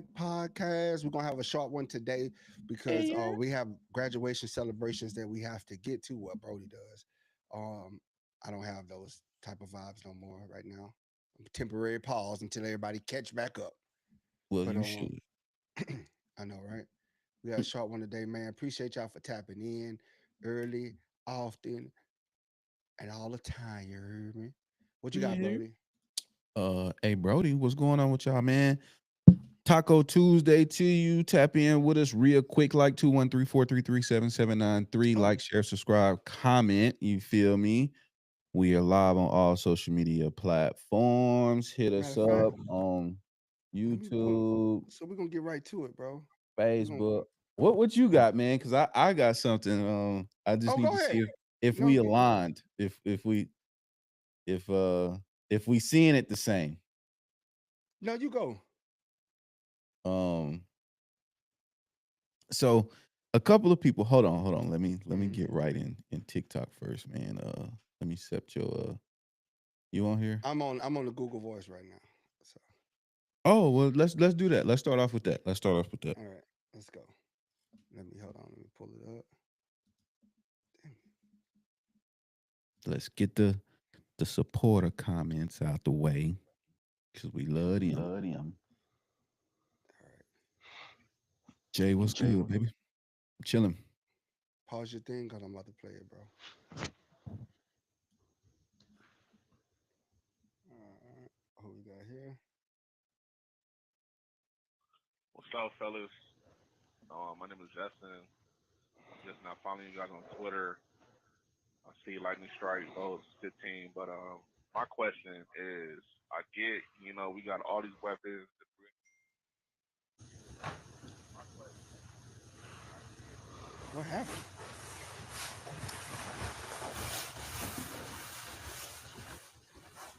podcast. We're gonna have a short one today because Yeah. we have graduation celebrations that we have to get to. What Brody does, um, I don't have those type of vibes no more right now. Temporary pause until everybody catch back up. Well, But you should. I know, right? We got a short one today, man. Appreciate y'all for tapping in early, often, and all the time. You heard me? What you got, Yeah. Brody? Hey Brody, what's going on with y'all, man? Taco Tuesday to you. Tap in with us real quick, like 213-433-7793. Oh, Like, share, subscribe, comment. You feel me? We are live on all social media platforms. Hit matter us of fact, up on let me. We're gonna, YouTube, so we're gonna get right to it, bro. We're gonna. Facebook. What you got, man? Because I got something. I just Oh, need go to see ahead. if No, we get. aligned, if uh if we seeing it the same. No, you go. Um, so a couple of people. Hold on. Let me Mhm. get right in TikTok first, man. Let me accept your you on here? I'm on the Google Voice right now. So, Oh well, let's do that. Let's start off with that. Let's start off with that. all right, let's go. Let me hold on. Let me pull it up. Damn. Let's get the supporter comments out the way because we love them. All right. Jay, what's good, baby? Chilling. Pause your thing, cause I'm about to play it, bro. All right. Who we got here? What's up, fellas? My name is Justin. I'm just not following you guys on Twitter. I see Lightning Strike votes 15, but my question is, I get, we got all these weapons. My question is, I get, What happened?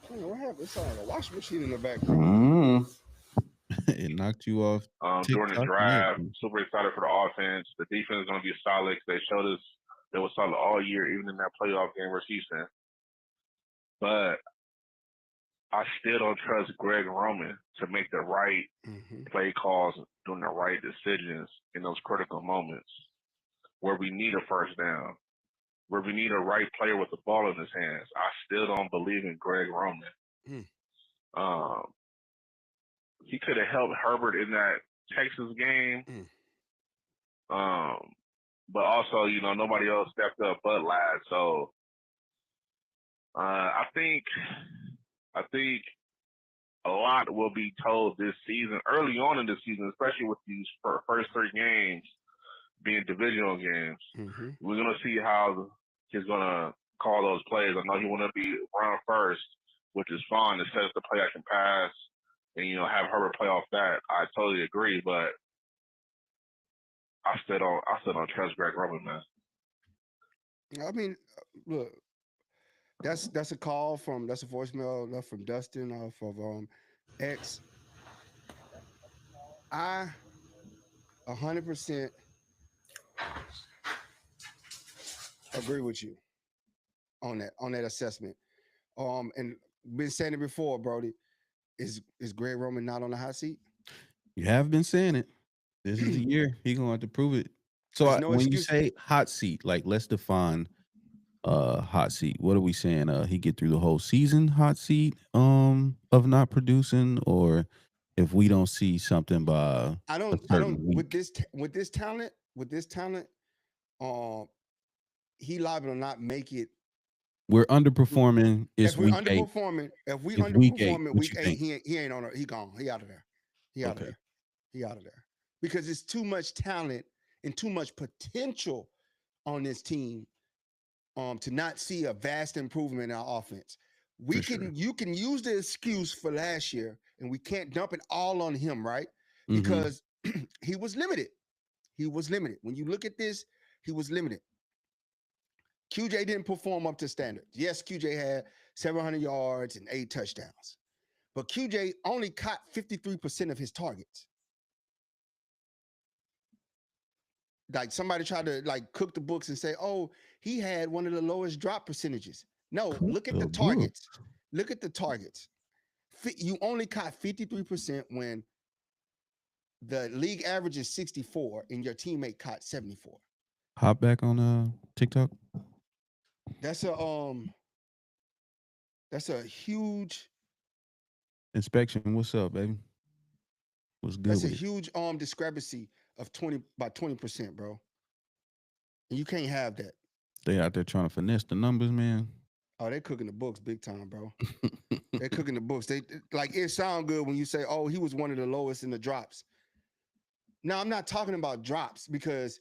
What happened? It sounded like a washing machine in the background. Mm. It knocked you off during the TikTok and draft. everything. Super excited for the offense. The defense is going to be solid. They showed us they were solid all year, even in that playoff game versus Houston. But I still don't trust Greg Roman to make the right Mm-hmm. play calls, doing the right decisions in those critical moments where we need a first down, where we need a right player with the ball in his hands. I still don't believe in Greg Roman. Mm. Um, he could have helped Herbert in that Texas game, Mm. um, but also, nobody else stepped up but Lad. So I think a lot will be told this season, early on in the season, especially with these first three games being divisional games. Mm-hmm. We're gonna see how he's gonna call those plays. I know he want to be run first, which is fine to set up the play action pass and have Herbert play off that. I totally agree, but I still don't trust Greg Roman, man. I mean, look, that's a call from that's a voicemail left from Dustin off of X. I 100% agree with you on that assessment. And been saying it before, Brody. Is Greg Roman not on the hot seat? You have been saying it. This is the year he gonna have to prove it. So There's no when you excuse. say hot seat, like let's define hot seat. What are we saying? He get through the whole season hot seat of not producing, or if we don't see something by a I don't certain week. with this talent, um, he liable to not make it. We're underperforming. It's If we're week 8. underperforming, if we If week 8, underperform at what week you eight, think? he ain't on. He gone. He out of there. He out of Okay. there. He out of there because it's too much talent and too much potential on this team to not see a vast improvement in our offense. For sure. You can use the excuse for last year, and we can't dump it all on him, right? Mm-hmm. Because he was limited. He was limited. When you look at this, he was limited. QJ didn't perform up to standard. Yes, QJ had 700 yards and 8 touchdowns, but QJ only caught 53% of his targets. Like somebody tried to like cook the books and say, "Oh, he had one of the lowest drop percentages." No, Cook look at the the book. targets. Look at the targets. You only caught 53% when The league average is 64, and your teammate caught 74. Hop back on TikTok. That's a huge Inspection. What's up, baby? What's good that's a with it? huge discrepancy of 20%, bro. And you can't have that. They out there trying to finesse the numbers, man. Oh, they're cooking the books big time, bro. They're cooking the books. They like it sound good when you say, "Oh, he was one of the lowest in the drops." Now, I'm not talking about drops because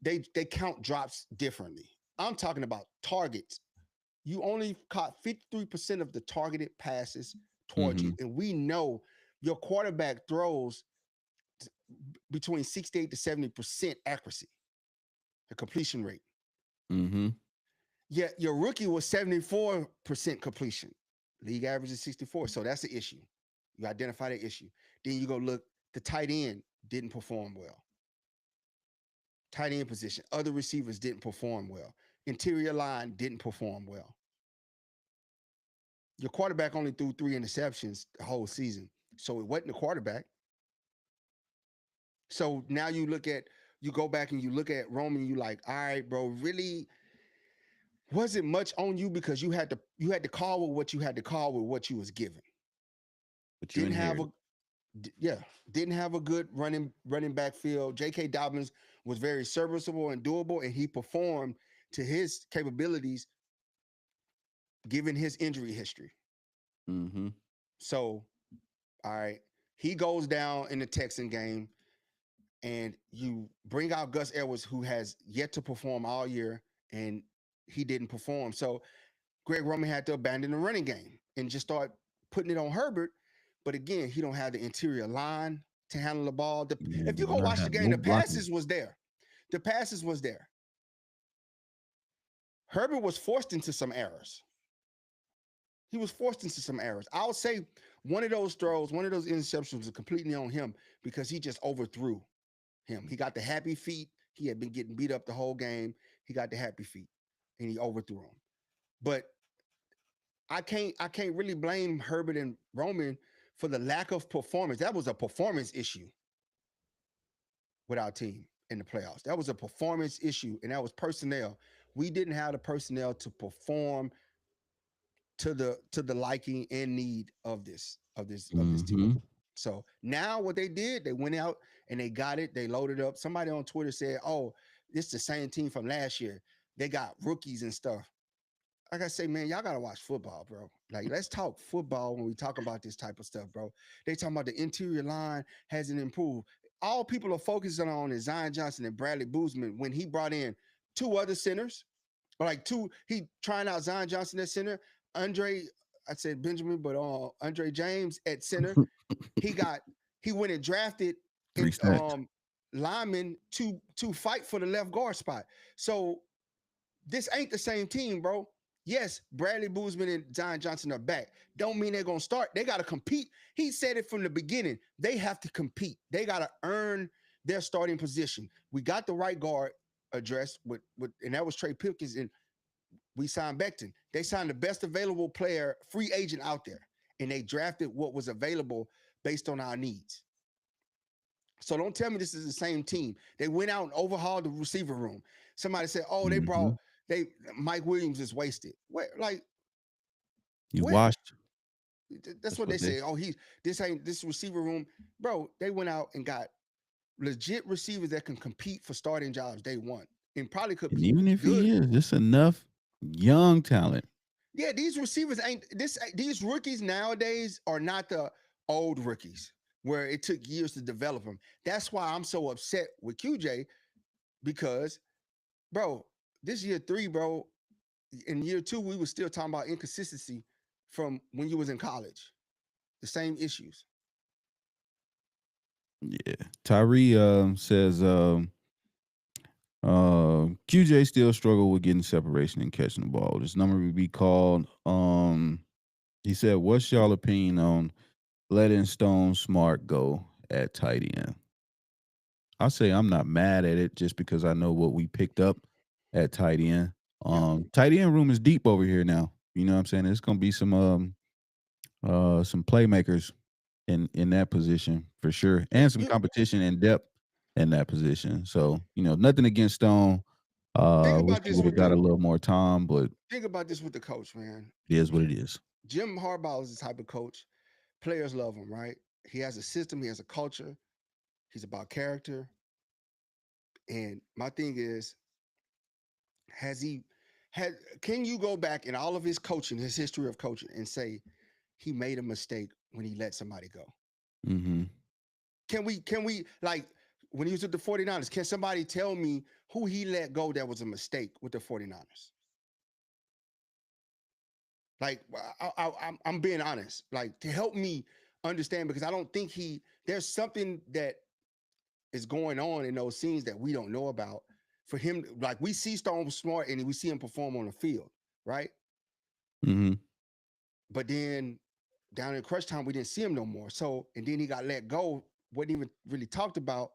they count drops differently. I'm talking about targets. You only caught 53% of the targeted passes towards Mm-hmm. you, and we know your quarterback throws between 68 to 70% accuracy, the completion rate. Mm-hmm. Yet your rookie was 74% completion. League average is 64. So that's the issue. You identify the issue. Then you go look, the tight end didn't perform well. Tight end position, other receivers didn't perform well. Interior line didn't perform well. Your quarterback only threw 3 interceptions the whole season. So it wasn't the quarterback. So now you go back and you look at Roman, you like, all right, bro, really wasn't much on you because you had to call with what you had to call with what you was given. But you Didn't have inherited. didn't have a good running back field. J.K. Dobbins was very serviceable and doable, and he performed to his capabilities given his injury history. Mm-hmm. So, all right, he goes down in the Texan game, and you bring out Gus Edwards, who has yet to perform all year, and he didn't perform. So Greg Roman had to abandon the running game and just start putting it on Herbert. But again, he don't have the interior line to handle the ball. Man, If you do go not watch the have game, no the blocking. passes was there. The passes was there. Herbert was forced into some errors. He was forced into some errors. I would say one of those throws, one of those interceptions was completely on him because he just overthrew him. He got the happy feet. He had been getting beat up the whole game. He got the happy feet and he overthrew him. But I can't really blame Herbert and Roman for the lack of performance. That was a performance issue with our team in the playoffs. That was a performance issue, and that was personnel. We didn't have the personnel to perform to the liking and need of this Mm-hmm. team. So now what they did, they went out and they got it. They loaded up. Somebody on Twitter said, "Oh, this is the same team from last year. They got rookies and stuff." Like I say, man, y'all gotta watch football, bro. Like, let's talk football when we talk about this type of stuff, bro. They talking about the interior line hasn't improved. All people are focusing on is Zion Johnson and Bradley Boozman when he brought in 2 other centers, or like 2. He trying out Zion Johnson at center, Andre, I said Benjamin, but Andre James at center. He went and drafted 3 stacks. linemen to fight for the left guard spot. So this ain't the same team, bro. Yes, Bradley Boozman and Zion Johnson are back. Don't mean they're gonna start. They gotta compete. He said it from the beginning. They have to compete. They gotta earn their starting position. We got the right guard addressed with and that was Trey Pipkins, and we signed Becton. They signed the best available player, free agent out there, and they drafted what was available based on our needs. So don't tell me this is the same team. They went out and overhauled the receiver room. Somebody said, "Oh, they brought Mike Williams is wasted." Where, like, You where? washed. That's what they say. Oh, this receiver room, bro. They went out and got legit receivers that can compete for starting jobs day one, and probably could And be even if good. he is, just enough young talent. Yeah, these receivers ain't this. These rookies nowadays are not the old rookies where it took years to develop them. That's why I'm so upset with QJ because, bro, this year 3, bro. In year 2, we were still talking about inconsistency from when you was in college. The same issues. Yeah. Tyree says QJ still struggle with getting separation and catching the ball. This number would be called. He said, "What's y'all opinion on letting Stone Smart go at tight end?" I say I'm not mad at it just because I know what we picked up at tight end. Tight end room is deep over here now. You know what I'm saying? It's gonna be some playmakers in that position for sure, You, and some you competition and depth in that position. So nothing against Stone. think Wish about he this would have with got the a little more time, but think about this with the coach, man. it is what it is. Jim Harbaugh is the type of coach players love him, right? He has a system, he has a culture, he's about character. And my thing is, has he had can you go back in all of his coaching, his history of coaching, and say he made a mistake when he let somebody go? Mm-hmm. Can we like when he was with the 49ers, can somebody tell me who he let go that was a mistake with the 49ers? Like I'm being honest, like to help me understand because I don't think there's something that is going on in those scenes that we don't know about. For him, like we see Stone Smart and we see him perform on the field, right? Mm-hmm. But then down in crunch time, we didn't see him no more. So and then he got let go, wasn't even really talked about.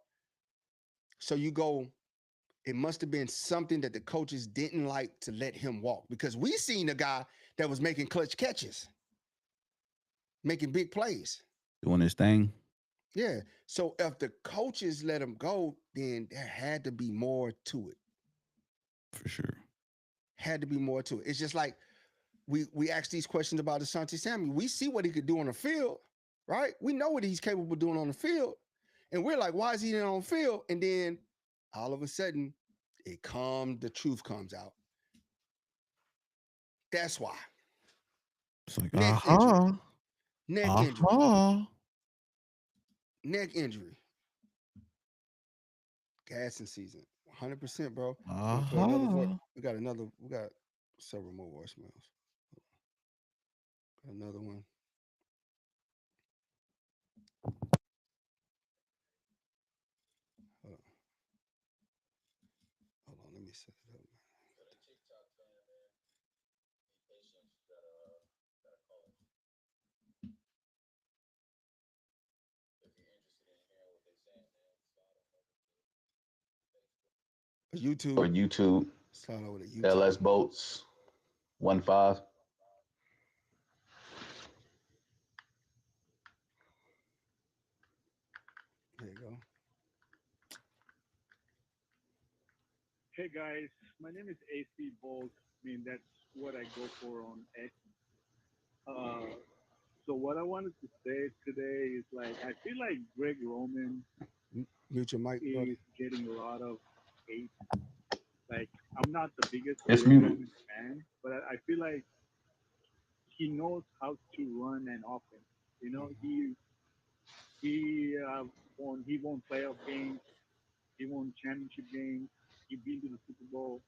So you go, it must have been something that the coaches didn't like to let him walk because we seen a guy that was making clutch catches, making big plays. Doing his thing Yeah. So if the coaches let him go, then there had to be more to it. for sure. Had to be more to it. It's just like we ask these questions about Asante Samuel. We see what he could do on the field, right? We know what he's capable of doing on the field. And we're like, why is he not on the field? And then all of a sudden, the truth comes out. That's why. It's like Neck injury. aha, Neck injury. aha, Neck injury. Gassing season. 100%, bro. I'm gonna play another voice. aha. We got several more voicemails. Another one. Hold on. Hold on. Let me set it up. or YouTube. YouTube, Slide over to LS YouTube. Boats 15. There you go. Hey guys, my name is AC Bolt. I mean, that's what I go for on X. Uh, so what I wanted to say today is like I feel like Greg Roman Mute your mic, brother. is getting a lot of hate. Like I'm not the biggest It's Greg muted. Roman fan, but I feel like he knows how to run an offense. You know, he won playoff games, he won championship games, he been to the Super Bowl.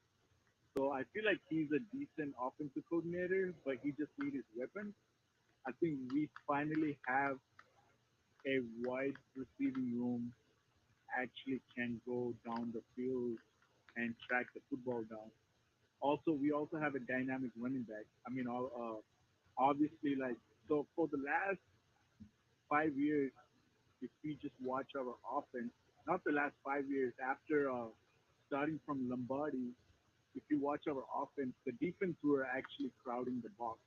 So I feel like he's a decent offensive coordinator, but he just needs his weapons. I think we finally have a wide receiving room actually can go down the field and track the football down. Also, we also have a dynamic running back. I mean, obviously, like so for the last 5 years, if we just watch our offense, not the last 5 years, after starting from Lombardi, if you watch our offense, the defense were actually crowding the box.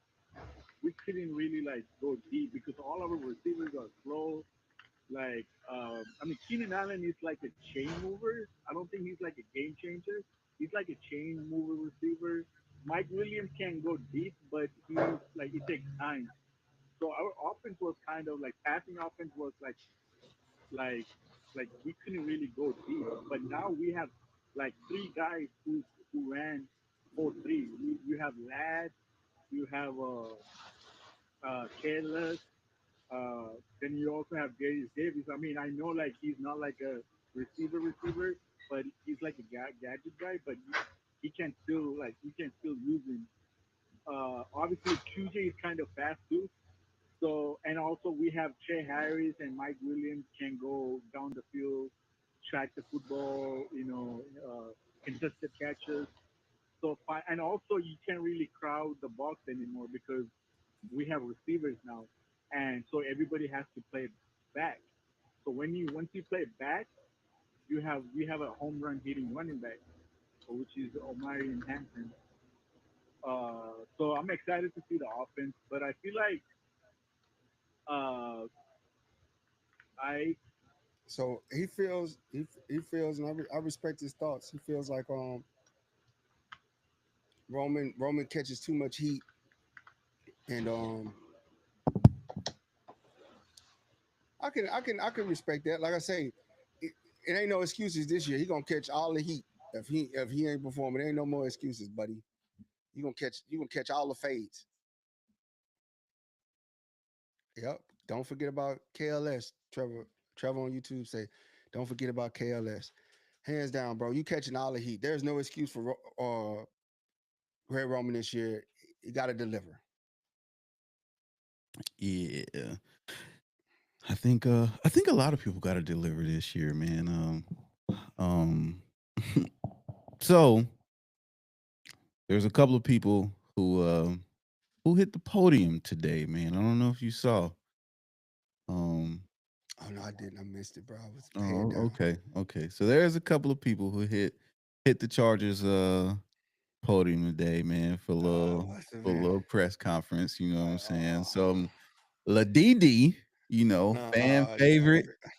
We couldn't really like go deep because all our receivers are slow. Like, I mean, Keenan Allen is like a chain mover. I don't think he's like a game changer. He's like a chain mover receiver. Mike Williams can go deep, but he's like it takes time. So our offense was kind of like passing offense was like like we couldn't really go deep. But now we have like three guys who ran 4-3. You have Ladd, you have Careless, then you also have Darius Davis. I mean, I know like he's not like a receiver, but he's like a gadget guy. But he can still use him. Obviously, QJ is kind of fast too. So and also we have Trey Harris and Mike Williams can go down the field, track the football, contested catches. And also you can't really crowd the box anymore because we have receivers now, and so everybody has to play back. So once you play back, we have a home run hitting running back, which is Omari and Hampton. So I'm excited to see the offense, but I feel like uh, I So he feels and I respect his thoughts. He feels like Roman catches too much heat, and I can respect that. Like I say, it ain't no excuses this year. He gonna catch all the heat if he ain't performing. There ain't no more excuses, buddy. You gonna catch all the fades. Yep. Don't forget about KLS. Trevor on YouTube say, don't forget about KLS. Hands down, bro. You catching all the heat. There's no excuse for Red Roman this year. You got to deliver. Yeah. I think a lot of people got to deliver this year, man. Um so there's a couple of people who hit the podium today, man. I don't know if you saw. Um Oh no, I didn't. I missed it, bro. I was head oh, down. okay. So there's a couple of people who hit the Chargers podium today, man, What's the for a man? little press conference, you know what I'm saying? Oh, So La DD, fan stop favorite, it.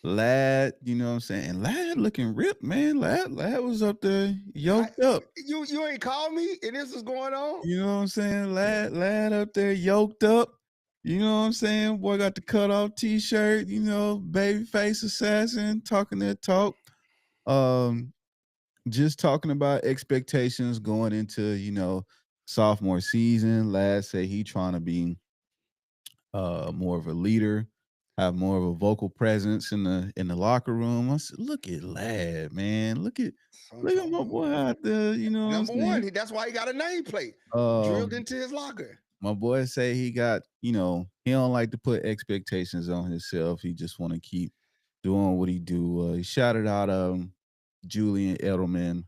Lad, you know what I'm saying? And Lad looking ripped, man. Lad was up there I, yoked up. you ain't called me, and this was going on. You know what I'm saying? Lad up there yoked up. You know what I'm saying? Boy got the cutoff t-shirt, babyface assassin, talking that talk. Um, just talking about expectations going into, sophomore season. Lad say he trying to be more of a leader, have more of a vocal presence in the locker room. I said, look at Lad, man. Look at my boy out there, you know what I'm Number one, saying? that's why he got a nameplate drilled Um, into his locker. my boy say he got, he don't like to put expectations on himself. He just want to keep doing what he do. He shouted out Julian Edelman,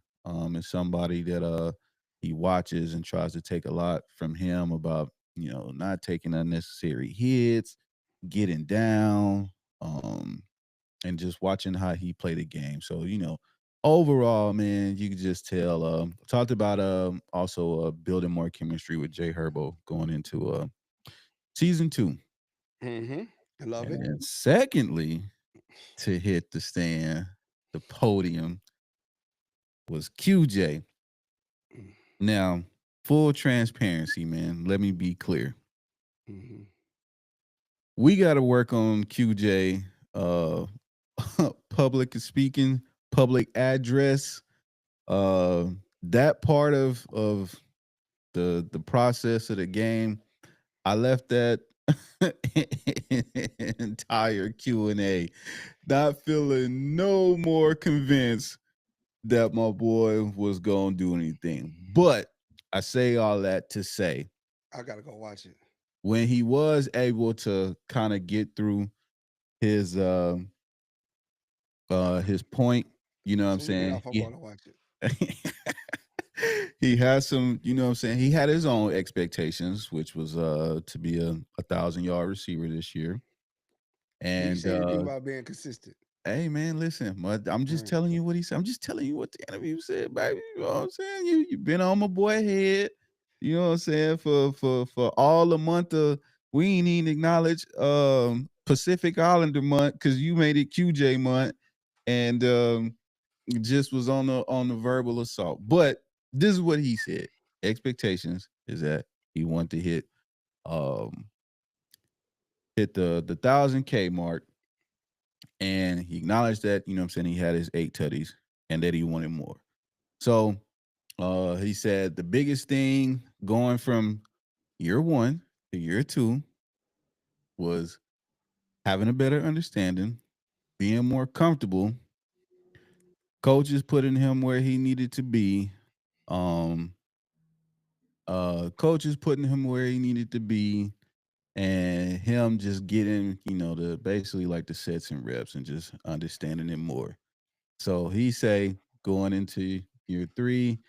is somebody that he watches and tries to take a lot from him about, not taking unnecessary hits, getting down, and just watching how he played the game. So, overall, man, you can just tell. Talked about also building more chemistry with Jay Herbo going into season 2. Mm-hmm. I love And it. then secondly, to hit the podium was QJ. Now, full transparency, man. Let me be clear. Mm-hmm. We got to work on QJ public speaking, public address, that part of the process of the game. I left that entire Q&A not feeling no more convinced that my boy was going to do anything. But I say all that to say, I gotta go watch it. when he was able to kind of get through his point, you know what I'm So we get saying? off, I'm Yeah. gonna watch it. He has some, you know what I'm saying? He had his own expectations, which was to be a 1,000-yard receiver this year. Did he And say anything about being consistent? hey man, listen, I'm just Right. telling you what he said. I'm just telling you what the interview said, baby. You know what I'm saying? You've been on my boy head, you know what I'm saying, for all the month of we ain't even acknowledge Pacific Islander month because you made it QJ month, and it just was on the verbal assault. But this is what he said. Expectations is that he wanted to hit the 1,000K mark, and he acknowledged that, you know what I'm saying, he had his 8 tutties and that he wanted more. So he said the biggest thing going from year 1 to year 2 was having a better understanding, being more comfortable, coaches putting him where he needed to be, um coaches putting him where he needed to be, and him just getting, the basically like the sets and reps and just understanding it more. So he say going into year 3,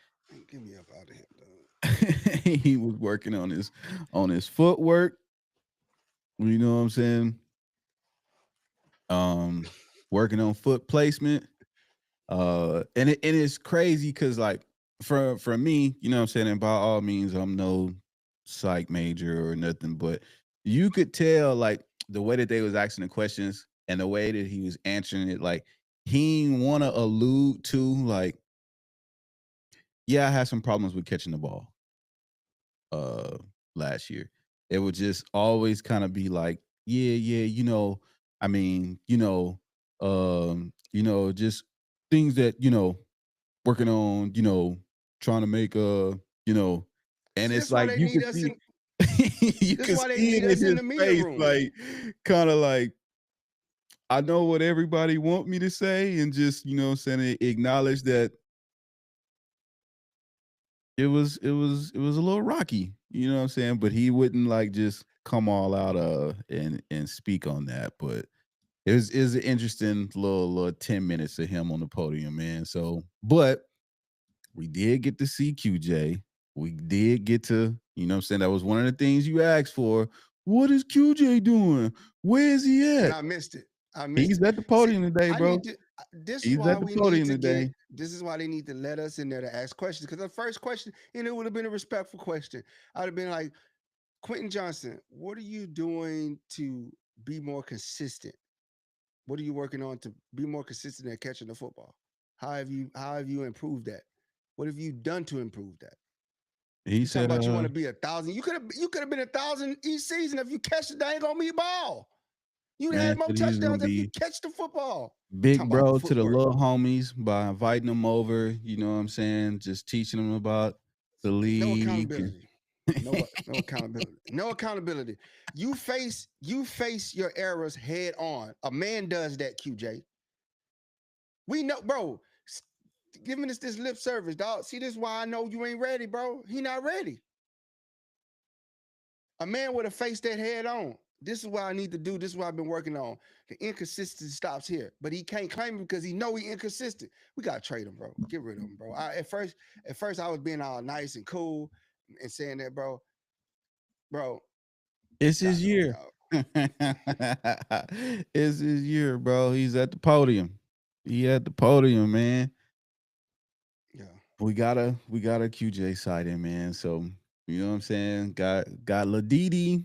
Get me up out of here, dog. he was working on his footwork. You know what I'm saying? Working on foot placement. And it's crazy because like for me, you know what I'm saying, and by all means, I'm no psych major or nothing, but you could tell like the way that they was asking the questions, and the way that he was answering it, like he didn't want to allude to like, yeah, I had some problems with catching the ball uh last year. It would just always kind of be like, yeah, I mean, just things that, working on, trying to make you know, and See, it's that's why like they you need could us see in. you This is could why they see need it in us in his the media face, room. like kind of like I know what everybody want me to say, and just what I'm saying, acknowledge that it was a little rocky, you know what I'm saying? But he wouldn't like just come all out and speak on that. But it was an interesting little 10 minutes of him on the podium, man. So, but we did get to see QJ. We did get to, what I'm saying, that was one of the things you asked for. What is QJ doing? Where is he And at? I missed it. I missed He's it. at the See, podium today, I bro. need to. This is He's why at the we need podium to get. today. This is why they need to let us in there to ask questions. Because the first question, and it would have been a respectful question. I'd have been like, Quentin Johnson, what are you doing to be more consistent? What are you working on to be more consistent at catching the football? How have you improved that? What have you done to improve that? He You talking said, about you want to be 1,000? You could have been 1,000 each season if you catch the dang on me ball. You'd man had more said he was gonna touchdowns if you be catch the football. big Talking about bro to the footwork. little homies by inviting them over, you know what I'm saying? Just teaching them about the No league. accountability. No accountability. No accountability. You face your errors head on. A man does that, QJ. We know, bro. Giving us this lip service, dog. See, this is why I know you ain't ready, bro. He not ready. A man would have faced that head on. This is what I need to do. This is what I've been working on. The inconsistency stops here, but he can't claim it because he know he inconsistent. We gotta trade him, bro. Get rid of him, bro. At first, I was being all nice and cool and saying that, bro. It's Y'all his know, year. y'all. It's his year, bro. He's at the podium. He at the podium, man. Yeah. We got a QJ sighting, man. So you know what I'm saying? Got Ladidi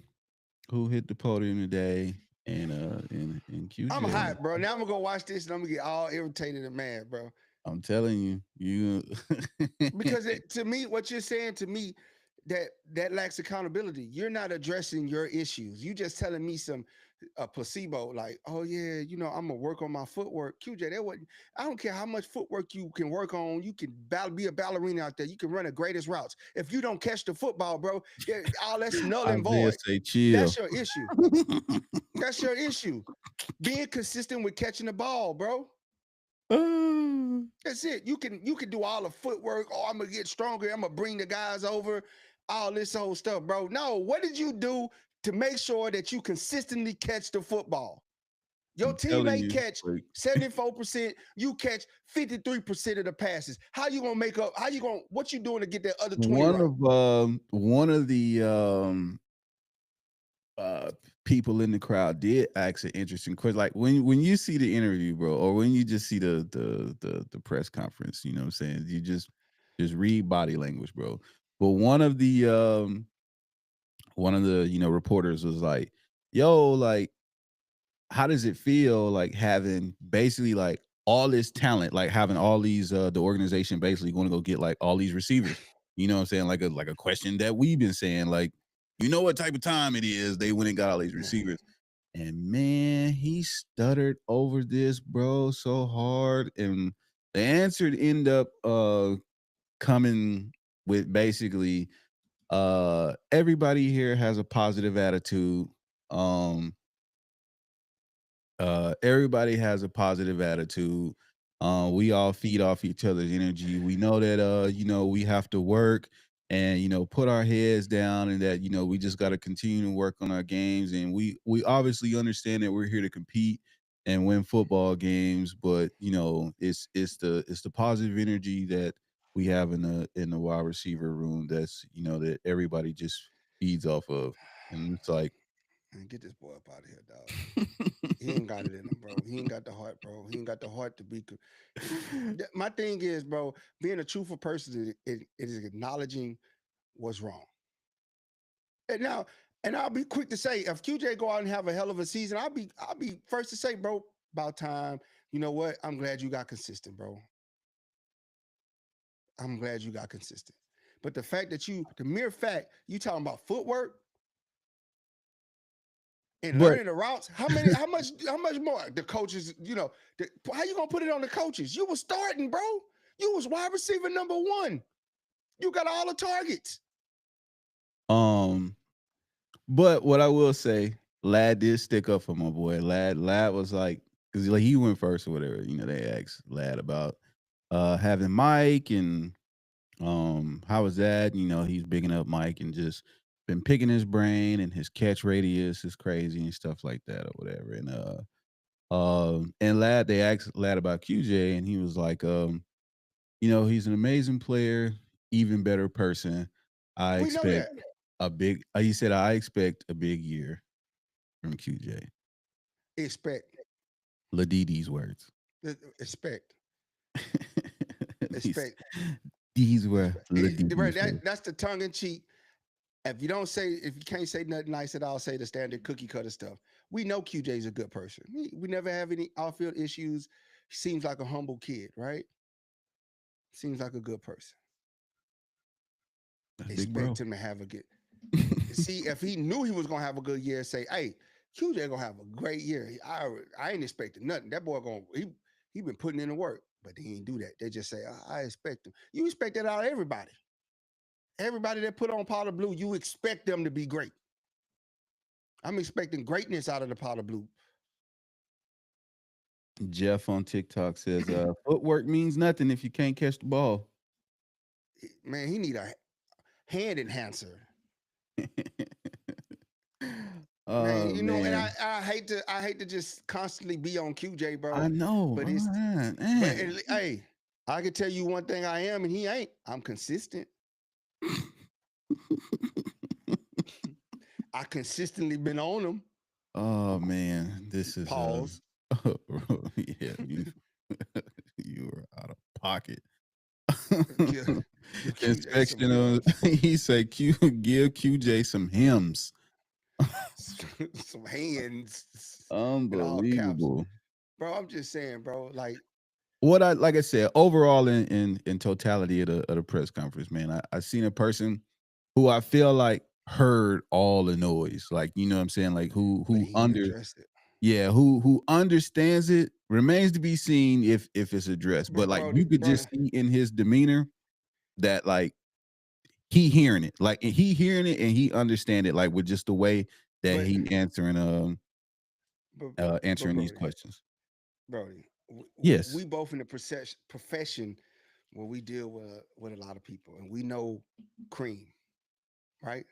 who hit the podium today, and I'm QJ. hot, bro. Now I'm gonna go watch this and I'm gonna get all irritated and mad, bro. I'm telling you. Because to me, what you're saying to me, that lacks accountability. You're not addressing your issues. You just telling me some a placebo, like, oh yeah, I'm gonna work on my footwork. QJ, that what I don't care how much footwork you can work on. You can be a ballerina out there. You can run the greatest routes. If you don't catch the football, bro, all that's null and Isaiah void. say chill. That's your issue. That's your issue. Being consistent with catching the ball, bro. That's it. You can do all the footwork. Oh, I'm gonna get stronger. I'm gonna bring the guys over. All this whole stuff, bro. No, what did you do to make sure that you consistently catch the football? Your I'm telling teammate you. catch Like, 74%. You catch 53% of the passes. How you gonna make up? What you doing to get that other 20 one right? of the uh people in the crowd did ask an interesting question. Like when you see the interview, bro, or when you just see the press conference, you know what I'm saying? You just read body language, bro. But one of the reporters was like, yo, like, how does it feel like having basically like all this talent, like having all these the organization basically going to go get like all these receivers? You know what I'm saying? Like a question that we've been saying, like, what type of time it is they went and got all these receivers. And man, he stuttered over this, bro, so hard. And the answer ended up coming with basically everybody here has a positive attitude. Um Everybody has a positive attitude. We all feed off each other's energy. We know that we have to work and put our heads down, and that we just got to continue to work on our games, and we obviously understand that we're here to compete and win football games, but it's the positive energy that we have in the wide receiver room that's that everybody just feeds off of. And it's like Man, get this boy up out of here, dog. He ain't got it in him, bro. He ain't got the heart, bro. He ain't got the heart to be. My thing is, bro, being a truthful person, it is acknowledging what's wrong. And now, And I'll be quick to say, if QJ go out and have a hell of a season, I'll be first to say, bro, about time. You know what? I'm glad you got consistent, bro. I'm glad you got consistent. But the fact that the mere fact you talking about footwork and But learning the routes, how much more? The coaches, how you gonna put it on the coaches? You was starting, bro. You was wide receiver number 1. You got all the targets. But what I will say, Lad did stick up for my boy. Lad was like, because like he went first or whatever. They asked Lad about having Mike and how was that? He's bigging up Mike and just been picking his brain, and his catch radius is crazy and stuff like that or whatever. And Lad, they asked Lad about QJ, and he was like, he's an amazing player, even better person. I We know that. expect he said, I expect a big year from QJ. Expect. Ladidi's words. Expect. Expect. These were Ladidi's words. That's the tongue in cheek. If you can't say nothing nice at all, say the standard cookie cutter stuff. We know QJ's a good person. We never have any off-field issues. He seems like a humble kid, right? Seems like a good person. Expect him to have a good. See, if he knew he was gonna have a good year, say, "Hey, QJ gonna have a great year." I ain't expecting nothing. That boy he been putting in the work, but he ain't do that. They just say, "I expect him." You expect that out of everybody. Everybody that put on powder blue, you expect them to be great. I'm expecting greatness out of the powder blue. Jeff on TikTok says, footwork means nothing if you can't catch the ball. Man, he need a hand enhancer. Man, and I hate to just constantly be on QJ, bro. I know, but hey, I can tell you one thing I am, and he ain't. I'm consistent. I consistently been on him. Oh man, this is pause. Yeah, you were out of pocket. Inspection of he said give QJ some hymns. Some hands. Unbelievable. Bro, I'm just saying, bro. Like I said, overall in totality of the press conference, man, I seen a person who I feel like heard all the noise. Like, you know what I'm saying? Like who understands it. Remains to be seen if it's addressed. But like you could just see in his demeanor that like he hearing it. Like he hearing it and he understand it, like with just the way that he answering these questions. Brody, yes, we both in the profession where we deal with a lot of people, and we know cream, right?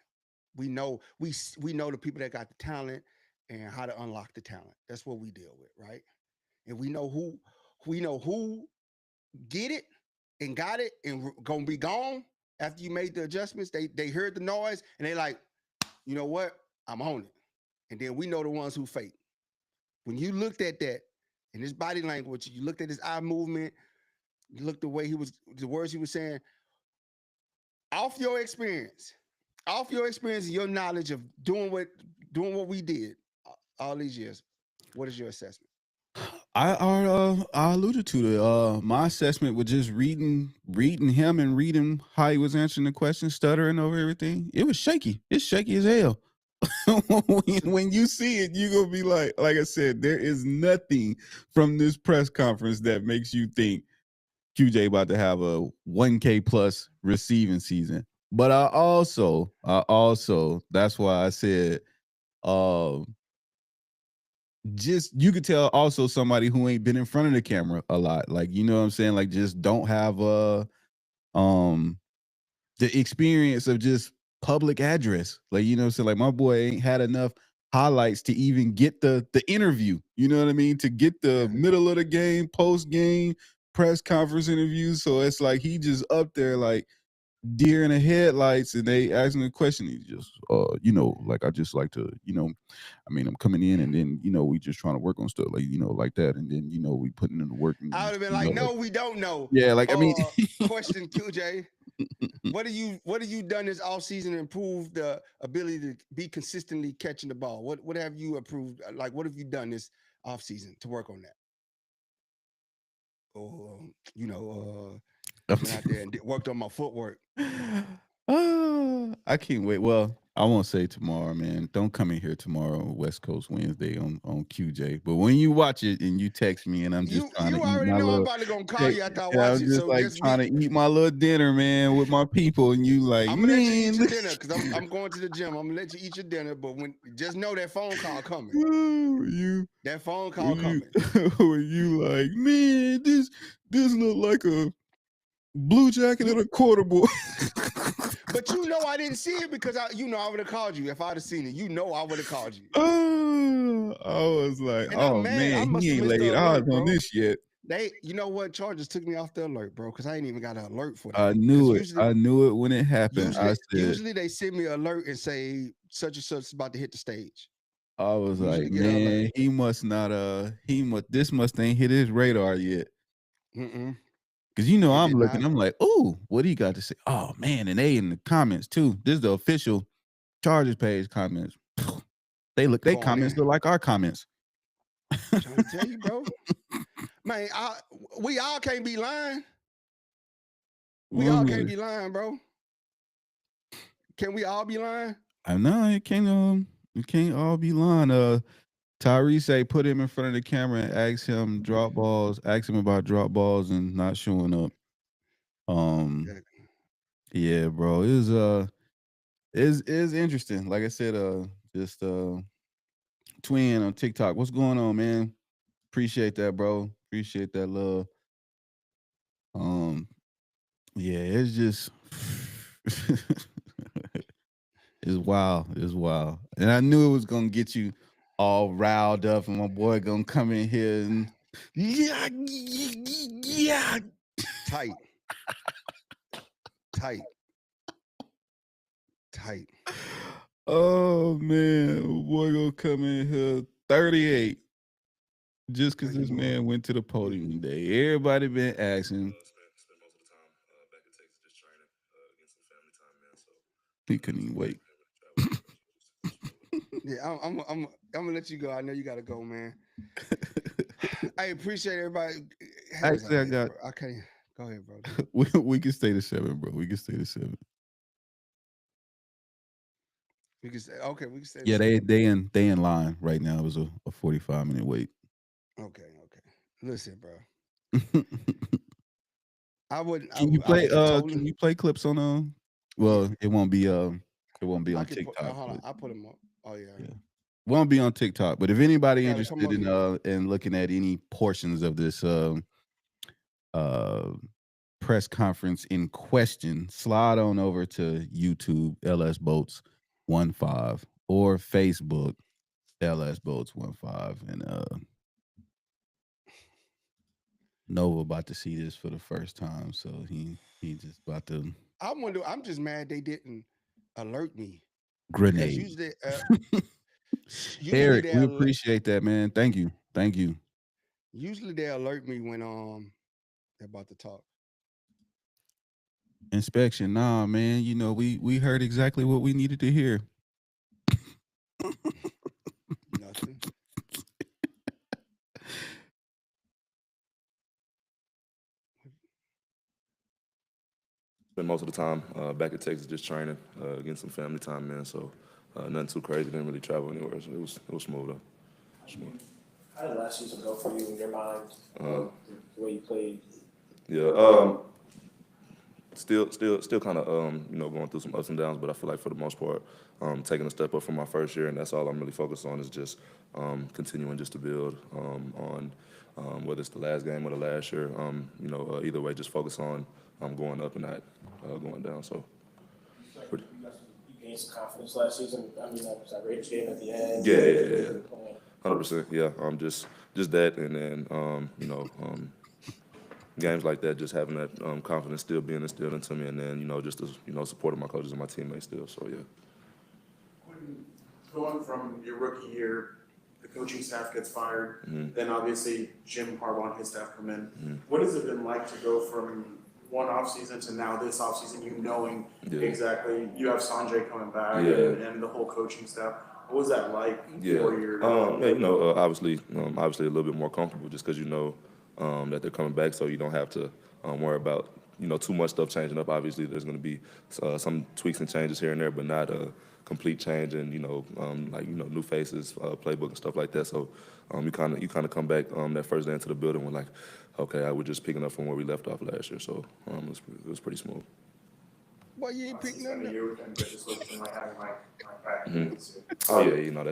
We know the people that got the talent and how to unlock the talent. That's what we deal with, right? And we know who get it and got it and gonna be gone after you made the adjustments. They heard the noise and they like, you know what? I'm on it. And then we know the ones who fake. When you looked at that in his body language, you looked at his eye movement, you looked the words he was saying, off your experience and your knowledge of doing what we did all these years, what is your assessment? I alluded to it. My assessment was just reading him and reading how he was answering the question, stuttering over everything. It was shaky. It's shaky as hell. when you see it, you're gonna be like I said, there is nothing from this press conference that makes you think QJ about to have a 1K plus receiving season. But I also that's why I said just you could tell also somebody who ain't been in front of the camera a lot, like, you know what I'm saying, like just don't have the experience of just public address, like, you know what I'm saying, like my boy ain't had enough highlights to even get the interview, you know what I mean, to get the middle of the game, post game press conference interview. So it's like he just up there like deer in the headlights, and they asking the question. He just, like, I just like to, I mean, I'm coming in, and then, we just trying to work on stuff, like, like that, and then, we putting in the work. And, I would have been like, no, we don't know. Yeah, like, I mean, question QJ. What have you done this offseason to improve the ability to be consistently catching the ball? What have you improved? Like, what have you done this offseason to work on that? Or went out there and worked on my footwork. I can't wait. Well, I won't say tomorrow, man. Don't come in here tomorrow, West Coast Wednesday on QJ. But when you watch it and you text me, and I'm just trying to You eat already my know I'm little, about to gonna call you after I and watch I'm it. just So like just trying to eat my little dinner, man, with my people, and you like, I'm gonna let you eat man, your dinner because I'm going to the gym. I'm gonna let you eat your dinner, but just know that phone call coming. That phone call coming. when you like, man, this look like a blue jacket and a quarter boy. But I didn't see it because I would have called you if I'd have seen it. I would have called you. I was like, And I'm oh mad. I man, must he have ain't missed the laid alert, eyes on bro. this yet. You know what? Chargers took me off the alert, bro, because I ain't even got an alert for that. I knew it. I knew it when it happened. Usually they send me an alert and say such and such is about to hit the stage. I was like, man, he must not. This must ain't hit his radar yet. Because I'm looking. I'm like, oh, what do you got to say? Oh man, and they in the comments too. This is the official Chargers page comments. They comments look like our comments. I'm trying to tell you, bro. Man, we all can't be lying. We all can't be lying, bro. Can we all be lying? I know it can't. You can't all be lying. Tyrese say put him in front of the camera and ask him about drop balls and not showing up. Yeah, bro. It is interesting. Like I said, just Twin on TikTok. What's going on, man? Appreciate that, bro. Appreciate that love. Yeah, it's just it's wild. It's wild. And I knew it was gonna get you all riled up, and my boy gonna come in here and yeah. Tight. Oh man, boy gonna come in here 38 just because this man went to the podium today. Everybody been asking. He couldn't even wait. Yeah, I'm gonna let you go. I know you gotta go, man. I appreciate everybody. Actually, I can't. Go ahead, bro. we can stay to 7, bro. We can stay to 7. We can stay. Okay, we can stay. Yeah, they in line right now. It was a 45-minute wait. Okay. Listen, bro. I wouldn't. Can you play clips on Well, it won't be on TikTok. I'll put them up. Oh yeah. Won't be on TikTok. But if anybody interested in looking at any portions of this press conference in question, slide on over to YouTube LS Boats 15 or Facebook LS Boats 15 and Nova about to see this for the first time, so he just about to. I'm just mad they didn't alert me. Grenade. Usually, Eric, we appreciate that, man. Thank you. Usually they alert me when they're about to talk. Inspection, nah, man. We heard exactly what we needed to hear. Nothing. Spent most of the time back at Texas just training, getting some family time, man. So nothing too crazy. Didn't really travel anywhere, so it was smooth though. Smooth. How did last season go for you in your mind? The way you played? Yeah. Still kind of going through some ups and downs, but I feel like for the most part, taking a step up from my first year, and that's all I'm really focused on is just continuing just to build on whether it's the last game or the last year. Either way, just focus on going up and not going down. So. You gained some confidence last season. I mean, that was that Raiders game at the end. Yeah. 100%. Yeah. Just that, and then games like that, just having that confidence still being instilled into me, and then just supporting my coaches and my teammates still. So yeah. Going from your rookie year, the coaching staff gets fired, then obviously Jim Harbaugh and his staff come in. What has it been like to go from one offseason to now this offseason, you knowing Yeah. exactly you have Sanjay coming back Yeah. and the whole coaching staff. What was that like Yeah. for your Yeah, you know, obviously a little bit more comfortable just because you know that they're coming back, so you don't have to worry about too much stuff changing up. Obviously, there's going to be some tweaks and changes here and there, but not a complete change and new faces, playbook and stuff like that. So you kind of come back that first day into the building with like, okay, we're just picking up from where we left off last year. So it was pretty smooth. Boy, you ain't picking spend a nothing up. year with him, but just looking like having my back. Oh yeah,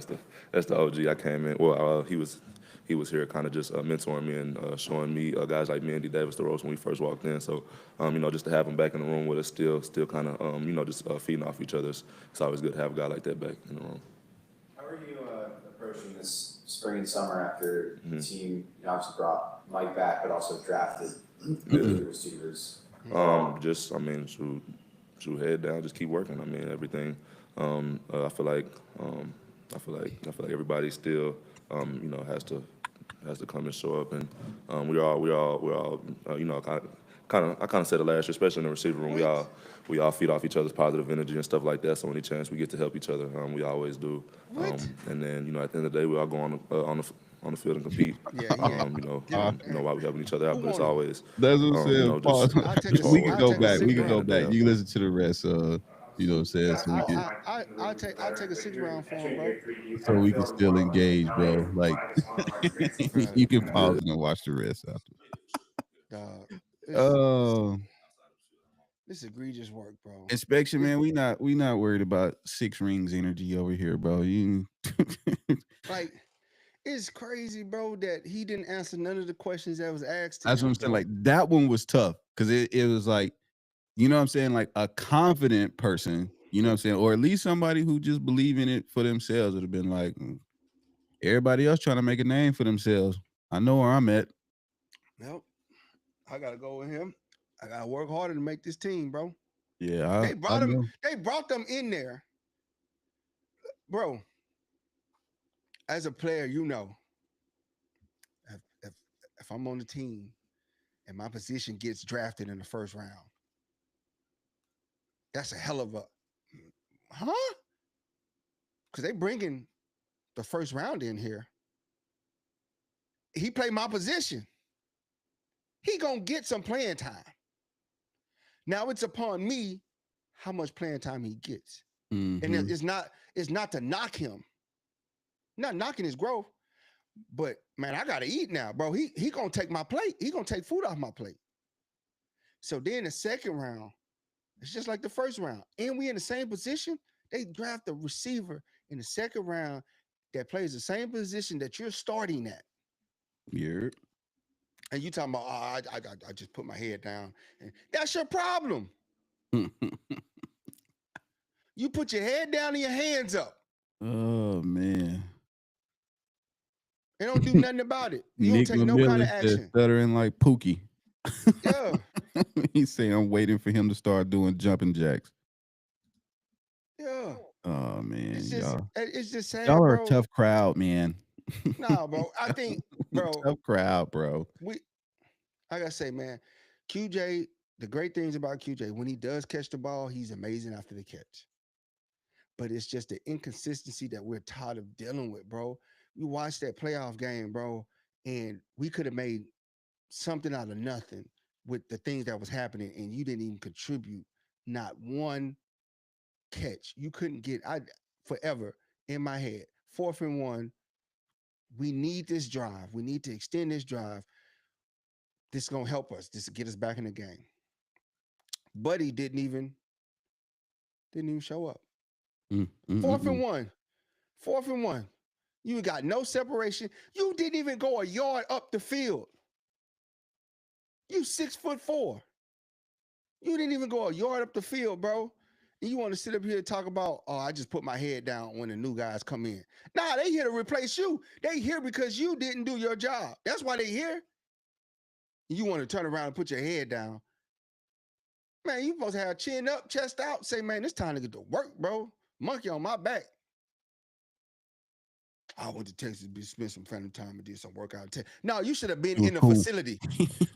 that's the OG. I came in. Well, he was here, kind of just mentoring me and showing me guys like me and D. Davis the ropes when we first walked in. So just to have him back in the room with us, still kind of just feeding off each other. It's always good to have a guy like that back in the room. How are you approaching this spring and summer after the team obviously brought Mike back, but also drafted the receivers? Shoot head down, just keep working. I mean, everything. I feel like everybody still, has to come and show up, and we all, I kind of said it last year, especially in the receiver room. We all feed off each other's positive energy and stuff like that. So any chance we get to help each other, we always do. And then at the end of the day, we all go on the field and compete. While we helping each other out, but it's always That's what I'm saying. Pause. We can go back. We can go round. back. You can listen to the rest. You know what I'm saying? So we can, I'll take a 6th round for him, bro. so we can still engage, bro. Like you can pause and watch the rest after. Dog. Oh, This is egregious work, bro. inspection, man. We not worried about 6 rings energy over here, bro. You Like, it's crazy, bro, that he didn't answer none of the questions that was asked to that's what him, I'm saying. bro. Like that one was tough because it was like, you know what I'm saying, like a confident person, you know what I'm saying, or at least somebody who just believe in it for themselves would have been like, everybody else trying to make a name for themselves. I know where I'm at. Nope. I gotta go with him. I gotta work harder to make this team, bro. Yeah, They brought I him. know. They brought them in there, bro. As a player, if I'm on the team and my position gets drafted in the first round, that's a hell of a, because they bringing the first round in here. He played my position. He gonna get some playing time. Now it's upon me how much playing time he gets. And it's not to knock him. Not knocking his growth, but man, I gotta eat now, bro. He gonna take my plate. He gonna take food off my plate. So then the second round, it's just like the first round. And we in the same position. They draft a receiver in the second round that plays the same position that you're starting at. Yeah. And you talking about, I just put my head down. And that's your problem. You put your head down and your hands up. Oh man. They don't do nothing about it. You Nick don't take no kind of said action. stuttering like Pookie. Yeah. He's saying I'm waiting for him to start doing jumping jacks. Yeah. Oh man, It's just sad, y'all are bro. a tough crowd, man. Nah, bro. I think, bro, Tough crowd, bro. I gotta say, man, QJ, the great things about QJ, when he does catch the ball, he's amazing after the catch. But it's just the inconsistency that we're tired of dealing with, bro. We watched that playoff game, bro, and we could have made something out of nothing with the things that was happening, and you didn't even contribute not one catch. You couldn't get, forever in my head, 4th and 1. We need this drive. We need to extend this drive. This is gonna help us. This will get us back in the game. But he didn't even show up. 4th and 1. 4th and 1. You got no separation. You didn't even go a yard up the field. You 6'4". You didn't even go a yard up the field, bro. And you want to sit up here and talk about, oh, I just put my head down when the new guys come in. Nah, they here to replace you. They here because you didn't do your job. That's why they here. You want to turn around and put your head down. Man, you supposed to have chin up, chest out, say, man, it's time to get to work, bro. Monkey on my back. I went to Texas to spend some family time and did some workout. No, you should have been in the facility.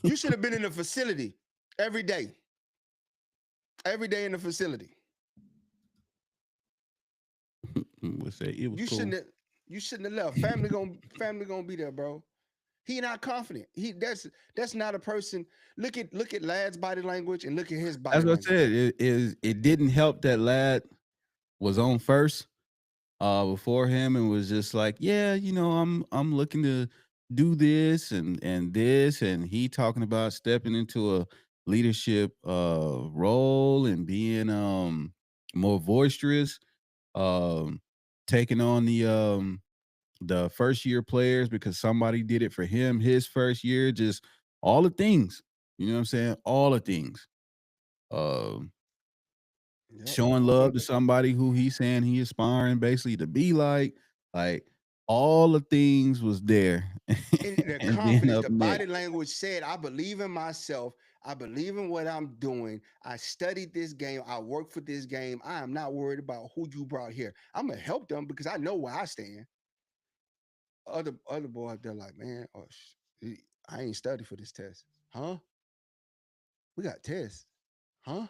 You should have been in the facility. every day in the facility. Would say it was You cool. shouldn't have left. Family gonna be there, bro. He not confident. That's not a person. Look at Lad's body language and look at his body That's what I language. said. It didn't help that Lad was on first before him and was just like, yeah, I'm looking to do this and this, and he talking about stepping into a leadership role and being more boisterous, um taking on the first year players because somebody did it for him his first year, just all the things, you know what I'm saying, all the things. um Yep. Showing love to somebody who he's saying he aspiring basically to be like all the things was there. And the And then confidence, up the next, body language said, I believe in myself. I believe in what I'm doing. I studied this game. I work for this game. I am not worried about who you brought here. I'm gonna help them because I know where I stand. Other boys, they're like, man, I ain't studied for this test. Huh? We got tests. Huh?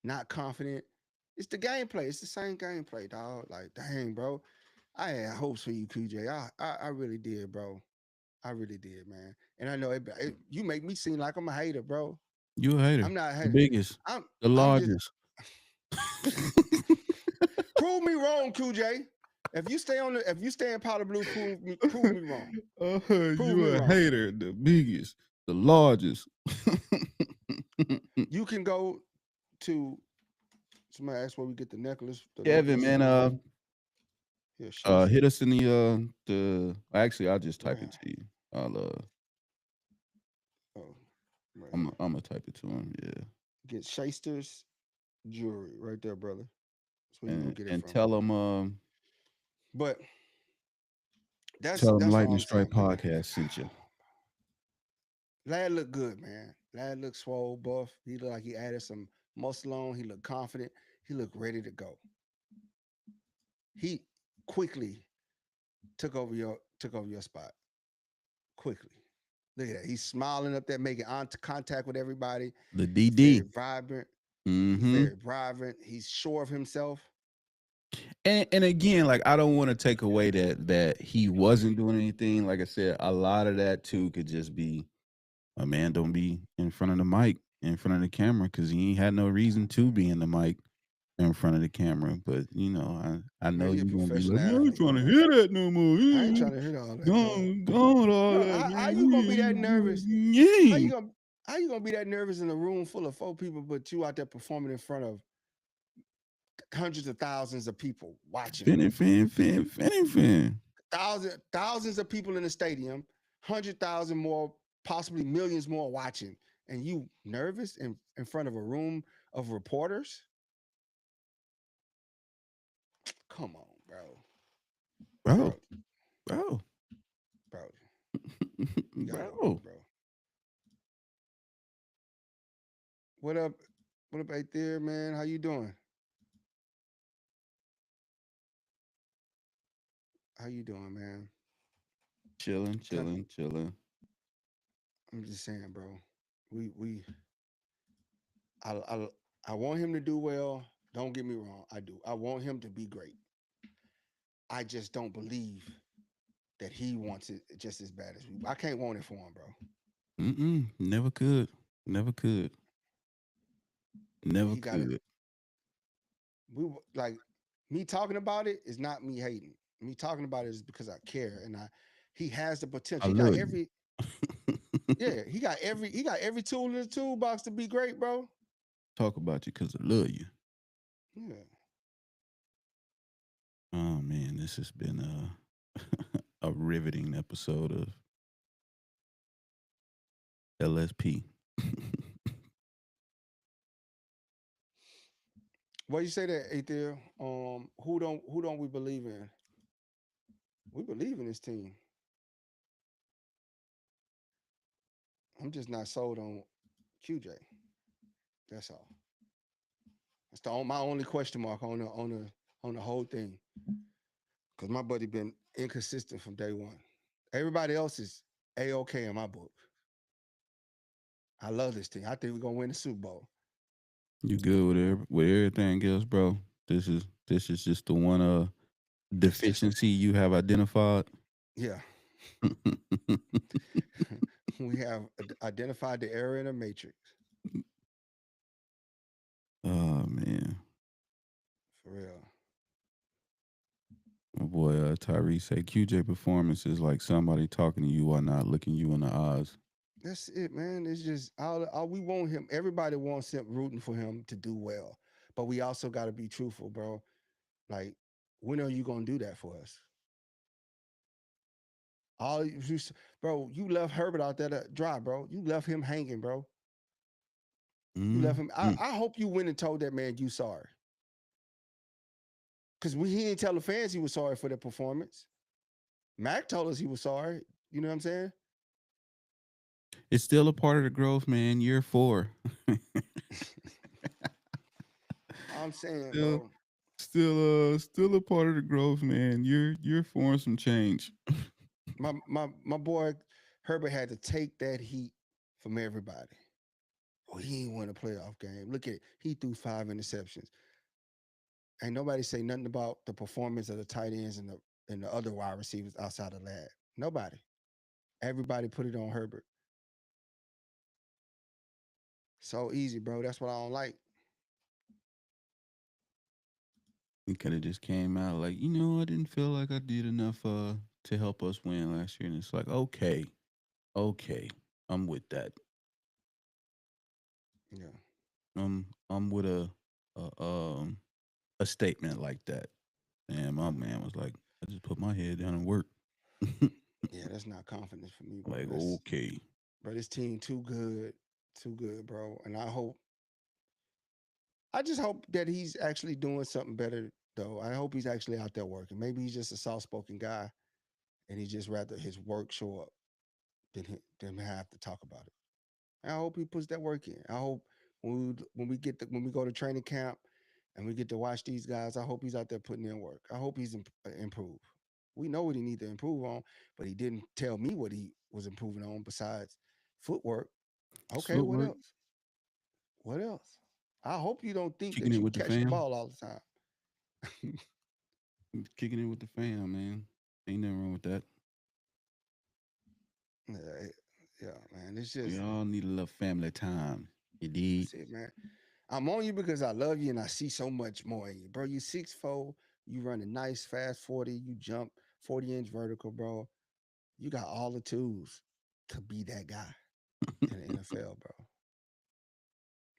Not confident. It's the gameplay. It's the same gameplay, dog. Like, dang, bro. I had hopes for you, QJ. I really did, bro. I really did, man. And I know you make me seem like I'm a hater, bro. you a hater. I'm not a The hater. biggest, the I'm just largest. prove me wrong, QJ. If you stay in powder blue, prove me wrong. Prove You me a wrong. hater, the biggest, the largest. You can go to somebody asked where we get the necklace. The Kevin, necklace. man, Here, shoes. hit us in the actually I'll just type it Where? to you. I'll Oh, right I'm here. I'm gonna type it to him, yeah. Get Shaster's jewelry right there, brother. That's where you go get it And from. tell him But tell him that's all Lightning I'm Strike saying, man. podcast sent you. Lad look good, man. Lad look swole, buff. He look like he added some muscle on. He looked confident. He looked ready to go. He quickly took over your spot. Quickly. Look at that. He's smiling up there, making contact with everybody. The He's very DD. vibrant. He's Mm-hmm. very vibrant. He's sure of himself. And again, like I don't want to take away that he wasn't doing anything. Like I said, a lot of that too could just be a man don't be in front of the mic, in front of the camera, because he ain't had no reason to be in the mic in front of the camera. But I know Man, you're a you're gonna be professional like, I ain't athlete, trying to bro. hear that no more. I ain't trying to hear all that, bro. Gone all Bro, that, how man. you gonna be that nervous? How you Yeah. gonna how you gonna be that nervous in a room full of 4 people, but you out there performing in front of hundreds of thousands of people watching? Fin. Thousands of people in the stadium, 100,000 more, possibly millions more watching, and you nervous in front of a room of reporters? Come on, bro. Bro. Bro, you gotta go, Bro. bro. What up? What up, right there, man? How you doing? How you doing, man? Chilling. I'm just saying, bro. We I want him to do well. Don't get me wrong. I do. I want him to be great. I just don't believe that he wants it just as bad as we. I can't want it for him, bro. Never could. He got it. Like me talking about it is not me hating. Me talking about it is because I care, and he has the potential. He got every yeah. He got every tool in the toolbox to be great, bro. Talk about you because I love you. Yeah. Oh man, this has been a riveting episode of LSP. Why you say that, Aether? Who don't we believe in? We believe in this team. I'm just not sold on QJ. That's all. That's my only question mark on the whole thing. Because my buddy been inconsistent from day one. Everybody else is A-OK in my book. I love this team. I think we're gonna win the Super Bowl. You good with everything else, bro? This is just the one It's just deficiency you have identified. yeah. We have identified the error in the matrix Oh man, for real. my boy Tyrese say QJ performance is like somebody talking to you while not looking you in the eyes. That's it, man. It's just all we want him. Everybody wants him rooting for him to do well, but we also got to be truthful, bro. Like, when are you gonna do that for us? Bro, you left Herbert out there to dry, bro. You left him hanging, bro. You left him. Mm. I hope you went and told that man you sorry. Because he didn't tell the fans he was sorry for their performance. Mac told us he was sorry. You know what I'm saying? It's still a part of the growth, man. Year 4. I'm saying, Still, bro. still a part of the growth, man. You're for some change. My boy Herbert had to take that heat from everybody. Oh, he ain't won a playoff game. Look at it. He threw 5 interceptions. Ain't nobody say nothing about the performance of the tight ends and the other wide receivers outside of that. Nobody. Everybody put it on Herbert. So easy, bro. That's what I don't like. He could have just came out like, I didn't feel like I did enough to help us win last year. And it's like, okay, I'm with that. Yeah. I'm with a statement like that. And my man was like, I just put my head down and work. Yeah, that's not confidence for me, bro. Like, That's, okay. bro, this team too good, bro. And I just hope that he's actually doing something better, though. I hope he's actually out there working. Maybe he's just a soft-spoken guy, and he just rather his work show up than have to talk about it. I hope he puts that work in. I hope when we go to training camp and we get to watch these guys, I hope he's out there putting in work. I hope he's improved. We know what he needs to improve on, but he didn't tell me what he was improving on besides footwork. Okay, what Footwork, else? What else? I hope you don't think kicking that it you with the catch the fam. ball all the time. Kicking it with the fam, man. Ain't nothing wrong with that. Yeah, yeah, man. It's We just all need a little family time. You dig? that's it, man. I'm on you because I love you and I see so much more in you, bro. You 6'4", you run a nice fast 40, you jump 40-inch vertical, bro. You got all the tools to be that guy in the NFL, bro.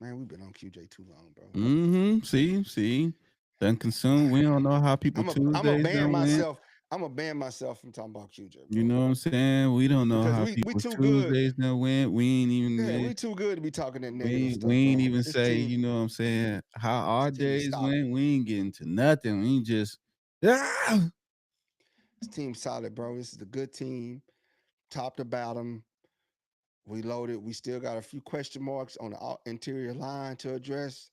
Man, we've been on QJ too long, bro. See, done consumed. We don't know how people I'm a Tuesdays ban done went. myself. I'm a ban myself from talking about QJ, You bro. know what I'm saying? We don't know Because how we people's too good. Tuesdays done went. We ain't even Yeah, we too good to be talking that negative we stuff, ain't bro. even This say, team, you know what I'm saying, how our this team days solid. went. We ain't getting to nothing. We just ah! This team solid, bro. This is a good team, top to bottom. We loaded. We still got a few question marks on the interior line to address,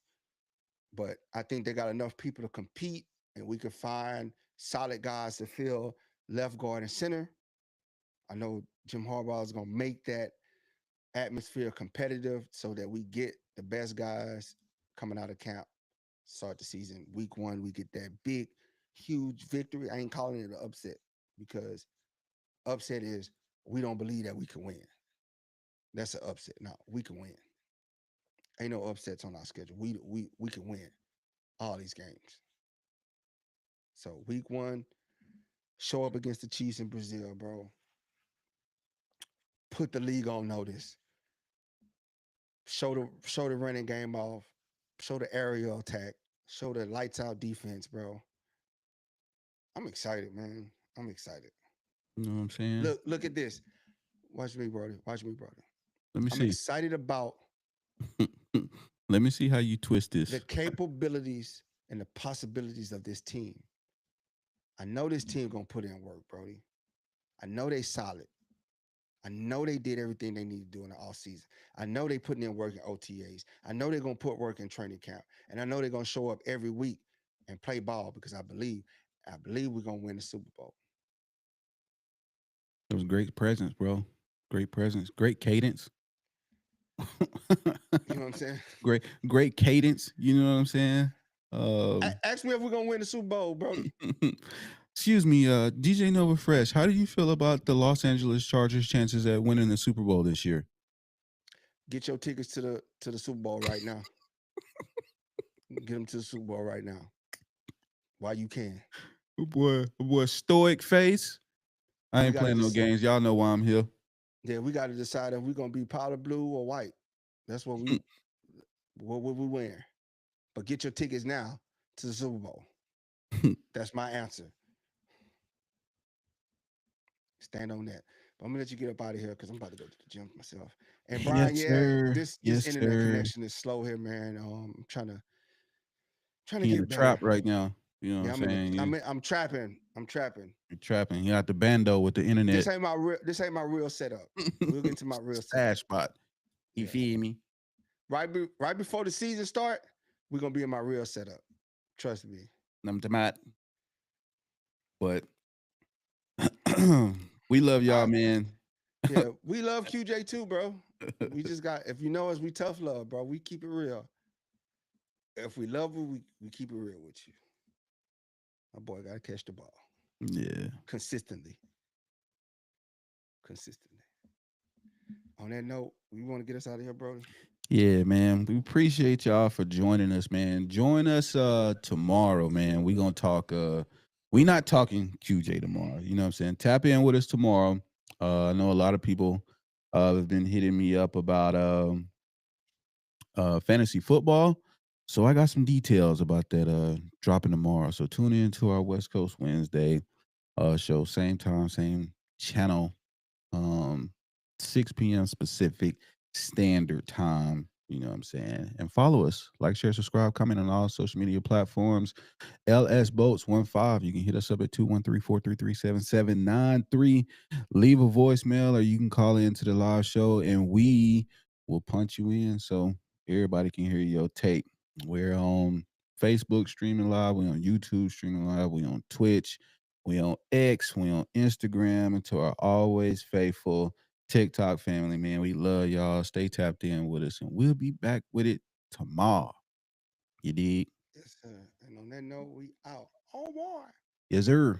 but I think they got enough people to compete, and we can find solid guys to fill left guard and center. I know Jim Harbaugh is going to make that atmosphere competitive so that we get the best guys coming out of camp. Start the season week 1, we get that big, huge victory. I ain't calling it an upset because upset is we don't believe that we can win. That's an upset. No, we can win. Ain't no upsets on our schedule. We can win all these games. So week 1, show up against the Chiefs in Brazil, bro. Put the league on notice. Show the running game off. Show the aerial attack. Show the lights out defense, bro. I'm excited, man. I'm excited. You know what I'm saying? Look at this. Watch me, brother. Watch me, brother. Let me I'm see. excited about Let me see how you twist the this. capabilities and the possibilities of this team. I know this team gonna put in work, Brody. I know they solid. I know they did everything they need to do in the offseason. I know they putting in work in OTAs. I know they're gonna put work in training camp. And I know they're gonna show up every week and play ball because I believe we're gonna win the Super Bowl. It was great presence, bro. Great presence. Great cadence. You know what I'm saying? great cadence. You know what I'm saying? Ask me if we're gonna win the Super Bowl, Brody. Excuse me, DJ Nova Fresh. How do you feel about the Los Angeles Chargers' chances at winning the Super Bowl this year? Get your tickets to the Super Bowl right now. Get them to the Super Bowl right now. While you can. Oh boy, stoic face. I We ain't gotta playing no just- games. Y'all know why I'm here. Yeah, we got to decide if we're gonna be powder blue or white. That's what we what we wearing. But get your tickets now to the Super Bowl. That's my answer. Stand on that. But I'm gonna let you get up out of here because I'm about to go to the gym myself. And Brian, Yes, yeah, sir. this Yes, internet sir. connection is slow here, man. I'm trying to He in get the better. trap right now. You know Yeah, what I'm saying? I'm trapping. I'm trapping. You're trapping. You got the bando with the internet. This ain't my real setup. We'll get to my real setup. Stash spot. You Yeah. feel me? Right before the season start, we're gonna be in my real setup. Trust me. But we love y'all, man. Yeah, we love QJ too, bro. We just got, if you know us, we tough love, bro. We keep it real. If we love you, we keep it real with you. My boy gotta catch the ball Yeah. consistently. On that note, we want to get us out of here, bro. Yeah, man. We appreciate y'all for joining us, man. Join us tomorrow, man. We gonna talk we not talking QJ tomorrow. You know what I'm saying? Tap in with us tomorrow. I know a lot of people have been hitting me up about fantasy football. So I got some details about that dropping tomorrow. So tune in to our West Coast Wednesday show, same time, same channel, 6 p.m. Pacific Standard Time. You know what I'm saying? And follow us, like, share, subscribe, comment on all social media platforms. LS Boats 15. You can hit us up at 213-433-7793. Leave a voicemail, or you can call into the live show and we will punch you in so everybody can hear your take. We're on Facebook streaming live. We're on YouTube streaming live. We're on Twitch. We on X. We on Instagram. And to our always faithful TikTok family, man, we love y'all. Stay tapped in with us, and we'll be back with it tomorrow. You dig? Yes, sir. And on that note, we out. Au revoir. Yes, sir.